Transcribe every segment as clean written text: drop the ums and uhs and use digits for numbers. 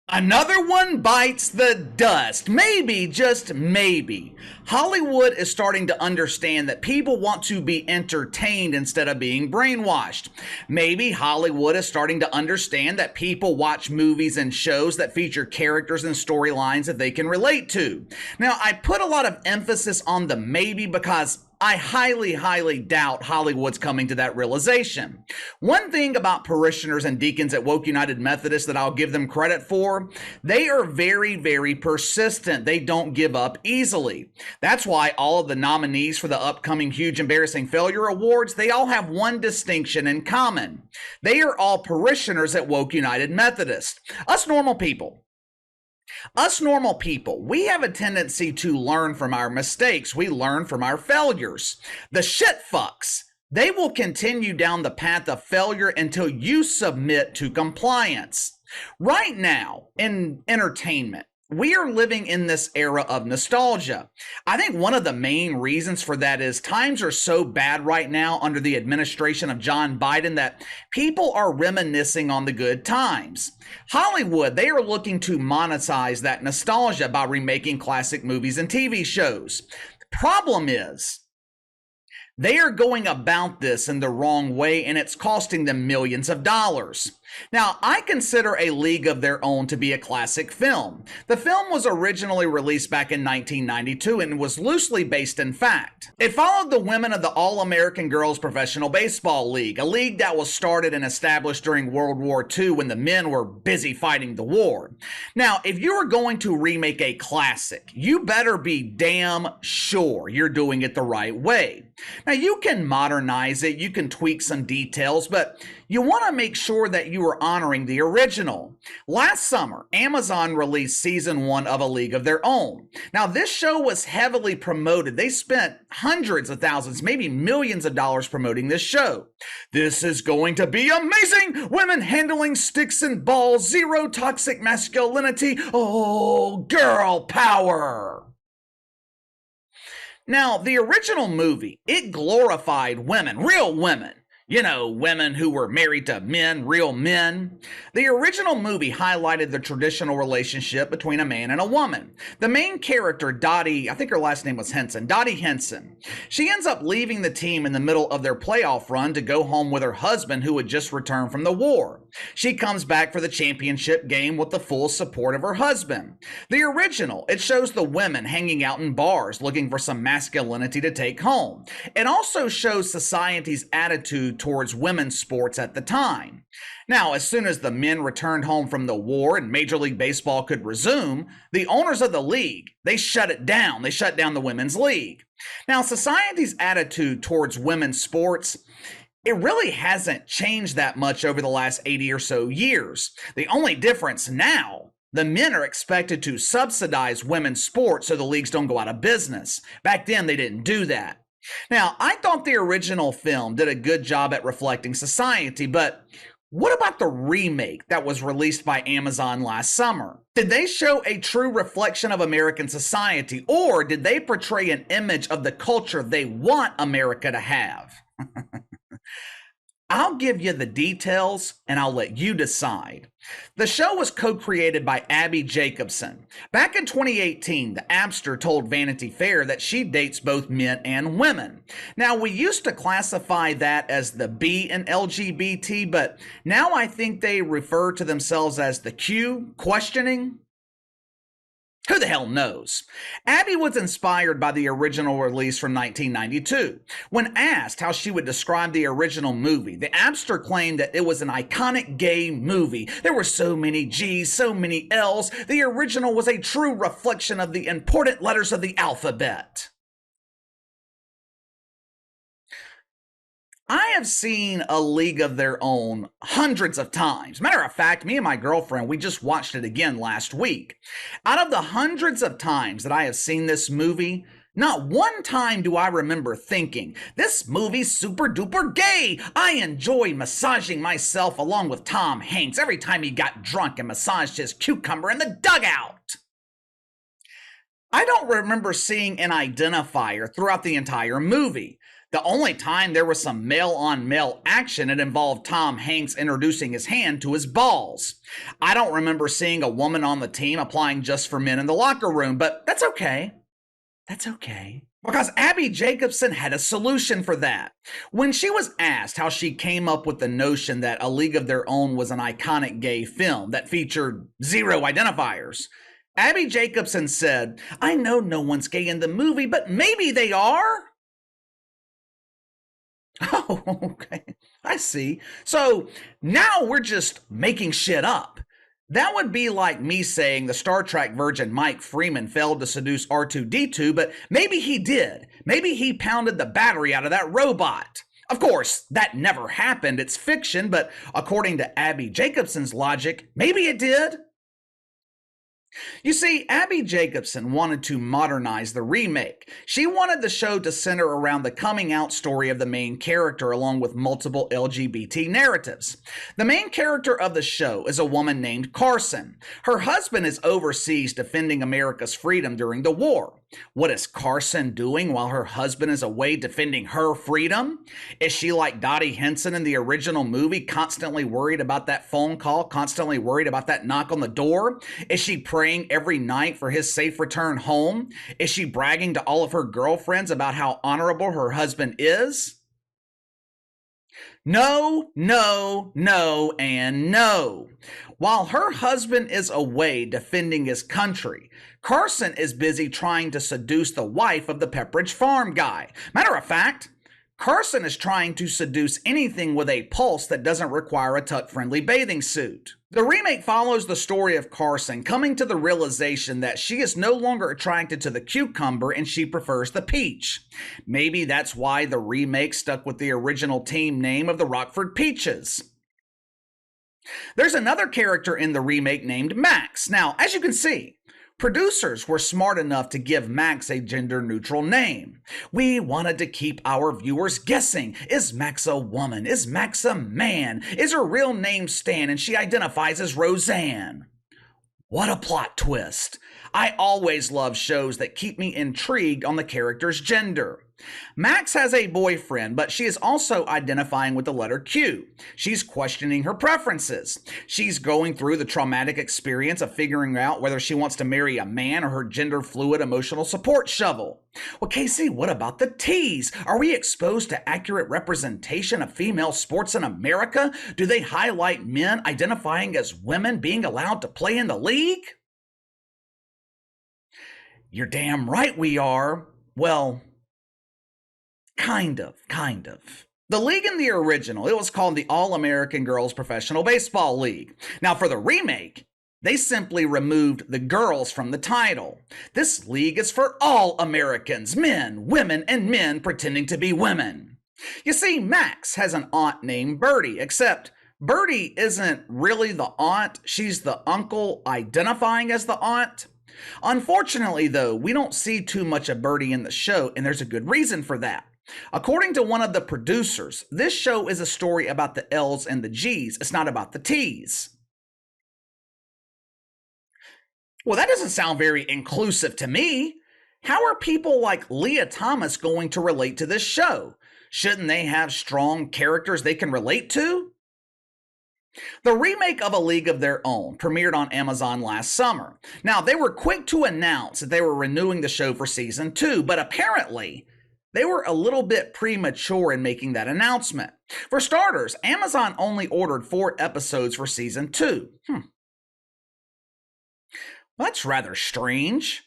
Another one bites the dust. Maybe, just maybe. Hollywood is starting to understand that people want to be entertained instead of being brainwashed. Maybe Hollywood is starting to understand that people watch movies and shows that feature characters and storylines that they can relate to. Now, I put a lot of emphasis on the maybe because I highly doubt Hollywood's coming to that realization. One thing about parishioners and deacons at Woke United Methodist that I'll give them credit for, they are very persistent. They don't give up easily. That's why all of the nominees for the upcoming Huge Embarrassing Failure Awards, they all have one distinction in common. They are all parishioners at Woke United Methodist. Us normal people, we have a tendency to learn from our mistakes. We learn from our failures. The shit fucks, they will continue down the path of failure until you submit to compliance. Right now, in entertainment, we are living in this era of nostalgia. I think one of the main reasons for that is times are so bad right now under the administration of John Biden that people are reminiscing on the good times. Hollywood, they are looking to monetize that nostalgia by remaking classic movies and TV shows. The problem is, they are going about this in the wrong way, and it's costing them millions of dollars. Now, I consider A League of Their Own to be a classic film. The film was originally released back in 1992 and was loosely based in fact. It followed the women of the All-American Girls Professional Baseball League, a league that was started and established during World War II when the men were busy fighting the war. Now, if you are going to remake a classic, you better be damn sure you're doing it the right way. Now, you can modernize it, you can tweak some details, but you want to make sure that you are honoring the original. Last summer, Amazon released season 1 of A League of Their Own. Now, this show was heavily promoted. They spent hundreds of thousands, maybe millions of dollars promoting this show. This is going to be amazing! Women handling sticks and balls, zero toxic masculinity. Oh, girl power! Now, the original movie, it glorified women, real women. You know, women who were married to men, real men. The original movie highlighted the traditional relationship between a man and a woman. The main character, Dottie, I think her last name was Henson, Dottie Henson, she ends up leaving the team in the middle of their playoff run to go home with her husband who had just returned from the war. She comes back for the championship game with the full support of her husband. The original, it shows the women hanging out in bars looking for some masculinity to take home. It also shows society's attitude towards women's sports at the time. Now, as soon as the men returned home from the war and Major League Baseball could resume, the owners of the league, they shut it down. They shut down the women's league. Now, society's attitude towards women's sports, it really hasn't changed that much over the last 80 or so years. The only difference now, the men are expected to subsidize women's sports so the leagues don't go out of business. Back then, they didn't do that. Now, I thought the original film did a good job at reflecting society, but what about the remake that was released by Amazon last summer? Did they show a true reflection of American society, or did they portray an image of the culture they want America to have? I'll give you the details and I'll let you decide. The show was co-created by Abby Jacobson. Back in 2018, the Abster told Vanity Fair that she dates both men and women. Now, we used to classify that as the B in LGBT, but now I think they refer to themselves as the Q, questioning. Who the hell knows? Abby was inspired by the original release from 1992. When asked how she would describe the original movie, the Abster claimed that it was an iconic gay movie. There were so many G's, so many L's. The original was a true reflection of the important letters of the alphabet. I have seen A League of Their Own hundreds of times. Matter of fact, me and my girlfriend, we just watched it again last week. Out of the hundreds of times that I have seen this movie, not one time do I remember thinking, this movie's super duper gay. I enjoy massaging myself along with Tom Hanks every time he got drunk and massaged his cucumber in the dugout. I don't remember seeing an identifier throughout the entire movie. The only time there was some male on male action, it involved Tom Hanks introducing his hand to his balls. I don't remember seeing a woman on the team applying Just for Men in the locker room, but that's okay. That's okay. Because Abby Jacobson had a solution for that. When she was asked how she came up with the notion that A League of Their Own was an iconic gay film that featured zero identifiers, Abby Jacobson said, "I know no one's gay in the movie, but maybe they are." Oh, okay. I see. So now we're just making shit up. That would be like me saying the Star Trek virgin Mike Freeman failed to seduce R2D2, but maybe he did. Maybe he pounded the battery out of that robot. Of course, that never happened. It's fiction, but according to Abby Jacobson's logic, maybe it did. You see, Abby Jacobson wanted to modernize the remake. She wanted the show to center around the coming out story of the main character along with multiple LGBT narratives. The main character of the show is a woman named Carson. Her husband is overseas defending America's freedom during the war. What is Carson doing while her husband is away defending her freedom? Is she like Dottie Henson in the original movie, constantly worried about that phone call, constantly worried about that knock on the door? Is she praying every night for his safe return home? Is she bragging to all of her girlfriends about how honorable her husband is? No, no, no, and no. While her husband is away defending his country, Carson is busy trying to seduce the wife of the Pepperidge Farm guy. Matter of fact, Carson is trying to seduce anything with a pulse that doesn't require a tuck-friendly bathing suit. The remake follows the story of Carson coming to the realization that she is no longer attracted to the cucumber and she prefers the peach. Maybe that's why the remake stuck with the original team name of the Rockford Peaches. There's another character in the remake named Max. Now, as you can see, producers were smart enough to give Max a gender-neutral name. We wanted to keep our viewers guessing. Is Max a woman? Is Max a man? Is her real name Stan and she identifies as Roseanne? What a plot twist. I always love shows that keep me intrigued on the character's gender. Max has a boyfriend, but she is also identifying with the letter Q. She's questioning her preferences. She's going through the traumatic experience of figuring out whether she wants to marry a man or her gender-fluid emotional support shovel. Well, Casey, what about the T's? Are we exposed to accurate representation of female sports in America? Do they highlight men identifying as women being allowed to play in the league? You're damn right we are. Well, kind of. The league in the original, it was called the All-American Girls Professional Baseball League. Now for the remake, they simply removed the girls from the title. This league is for all Americans, men, women, and men pretending to be women. You see, Max has an aunt named Birdie, except Birdie isn't really the aunt, she's the uncle identifying as the aunt. Unfortunately, though, we don't see too much of Birdie in the show, and there's a good reason for that. According to one of the producers, this show is a story about the L's and the G's. It's not about the T's. Well, that doesn't sound very inclusive to me. How are people like Leah Thomas going to relate to this show? Shouldn't they have strong characters they can relate to? The remake of A League of Their Own premiered on Amazon last summer. Now, they were quick to announce that they were renewing the show for season 2, but apparently they were a little bit premature in making that announcement. For starters, Amazon only ordered 4 episodes for season 2. Well, that's rather strange.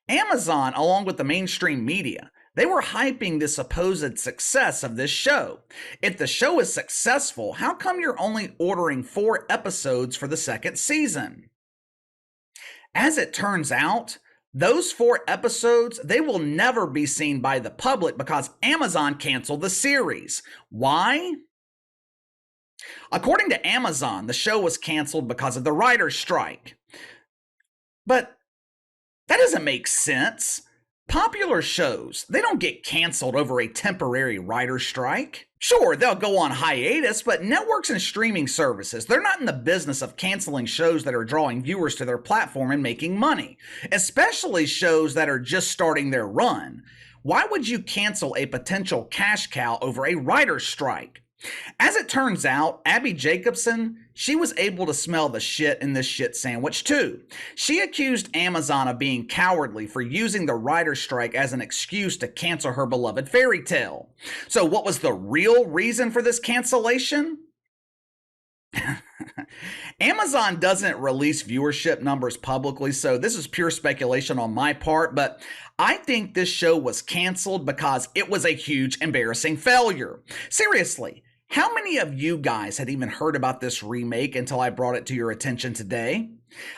Amazon, along with the mainstream media, they were hyping the supposed success of this show. If the show is successful, how come you're only ordering 4 episodes for the second season? As it turns out, those 4 episodes, they will never be seen by the public because Amazon canceled the series. Why? According to Amazon, the show was canceled because of the writer's strike. But that doesn't make sense. Popular shows, they don't get canceled over a temporary writer's strike. Sure, they'll go on hiatus, but networks and streaming services, they're not in the business of canceling shows that are drawing viewers to their platform and making money, especially shows that are just starting their run. Why would you cancel a potential cash cow over a writer's strike? As it turns out, Abby Jacobson, she was able to smell the shit in this shit sandwich too. She accused Amazon of being cowardly for using the writer's strike as an excuse to cancel her beloved fairy tale. So what was the real reason for this cancellation? Amazon doesn't release viewership numbers publicly, so this is pure speculation on my part, but I think this show was canceled because it was a huge, embarrassing failure. Seriously, how many of you guys had even heard about this remake until I brought it to your attention today?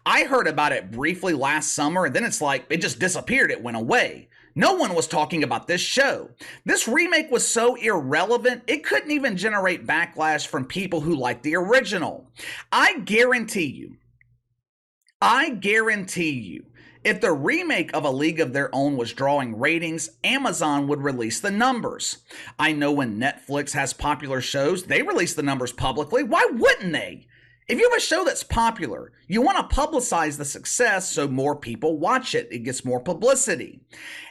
I heard about it briefly last summer, and then it's like it just disappeared, it went away. No one was talking about this show. This remake was so irrelevant, it couldn't even generate backlash from people who liked the original. I guarantee you, if the remake of A League of Their Own was drawing ratings, Amazon would release the numbers. I know when Netflix has popular shows, they release the numbers publicly. Why wouldn't they? If you have a show that's popular, you want to publicize the success so more people watch it. It gets more publicity.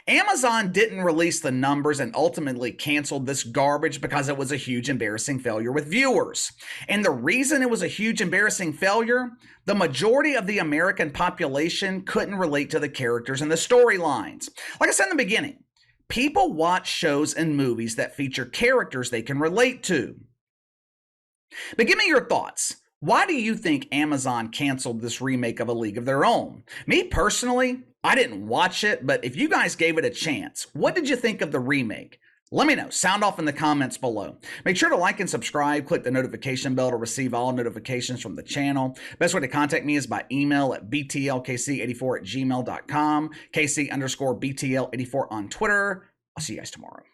Amazon didn't release the numbers and ultimately canceled this garbage because it was a huge, embarrassing failure with viewers. And the reason it was a huge, embarrassing failure, the majority of the American population couldn't relate to the characters and the storylines. Like I said in the beginning, people watch shows and movies that feature characters they can relate to. But give me your thoughts. Why do you think Amazon canceled this remake of A League of Their Own? Me personally, I didn't watch it, but if you guys gave it a chance, what did you think of the remake? Let me know. Sound off in the comments below. Make sure to like and subscribe. Click the notification bell to receive all notifications from the channel. Best way to contact me is by email at btlkc84@gmail.com, KC_BTL84 on Twitter. I'll see you guys tomorrow.